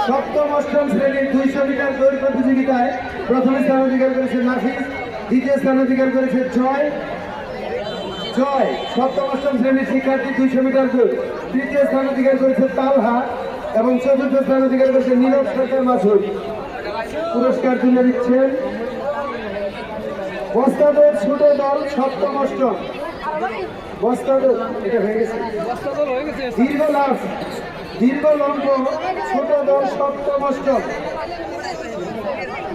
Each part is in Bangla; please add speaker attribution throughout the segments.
Speaker 1: সপ্তম অষ্টম শ্রেণীর 200 মিটার দৌড় প্রতিযোগিতায় প্রথম স্থান অধিকার করেছে নাফিস, দ্বিতীয় স্থান অধিকার করেছে জয়। সপ্তম অষ্টম শ্রেণীর শিক্ষার্থী 200 মিটার দৌড়, তৃতীয় স্থান অধিকার করেছে তালহা এবং চতুর্থ স্থান অধিকার করেছে নীরব সরকার মাসুদ। পুরস্কার তুলে দিচ্ছেন বস্তাদৌড় ছোট দল সপ্তম অষ্টম। বস্তাদৌড় এটা হয়ে গেছে। দীর্ঘ লম্ব ছোট দল সপ্তম অষ্টম।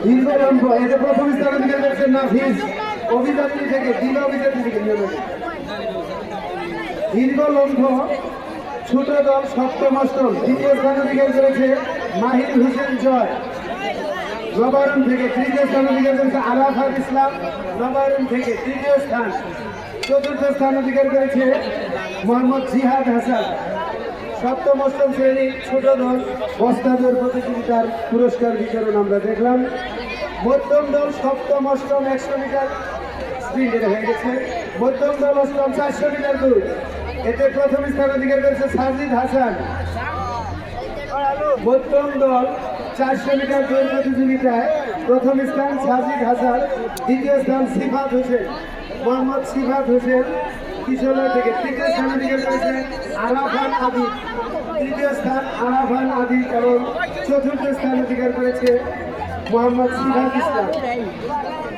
Speaker 1: দীর্ঘ লম্ব এটা প্রথম স্থান অধিকার করেছে নাফিস অভিযাত্রী থেকে, অভিযাত্রী থেকে। দীর্ঘ লম্ব ছোট দল সপ্তম অষ্টম। দ্বিতীয় স্থান অধিকার করেছে মাহির হোসেন জয় নবায়ন থেকে। তৃতীয় স্থান অধিকার করেছে আরাফাত ইসলাম নবায়ন থেকে, তৃতীয় স্থান। চতুর্থ স্থান অধিকার করেছে মোহাম্মদ জিহাদ হাসান। সপ্তম অষ্টম শ্রেণীর ছোট দল বস্তাদৌড় প্রতিযোগিতার পুরস্কার বিতরণ আমরা দেখলাম। মধ্যম দল সপ্তম অষ্টম 100 মিটার স্প্রিন্ট এটা হয়ে গেছে। মধ্যম দল অষ্টম 400 মিটার দৌড়, এতে প্রথম স্থান অধিকার করেছে সাজিদ হাসান। মধ্যম দল 400 মিটার দৌড় প্রতিযোগিতায় প্রথম স্থান সাজিদ হাসান, দ্বিতীয় স্থান সিফাত হোসেন মোহাম্মদ সিফাত হোসেন কিশোরগঞ্জ থেকে। তৃতীয় স্থান অধিকার করেছে আরাফান আদিব, তৃতীয় স্থান আরাফান আদিব এবং চতুর্থ স্থান অধিকার করেছে মোহাম্মদ সিফাত ইসলাম।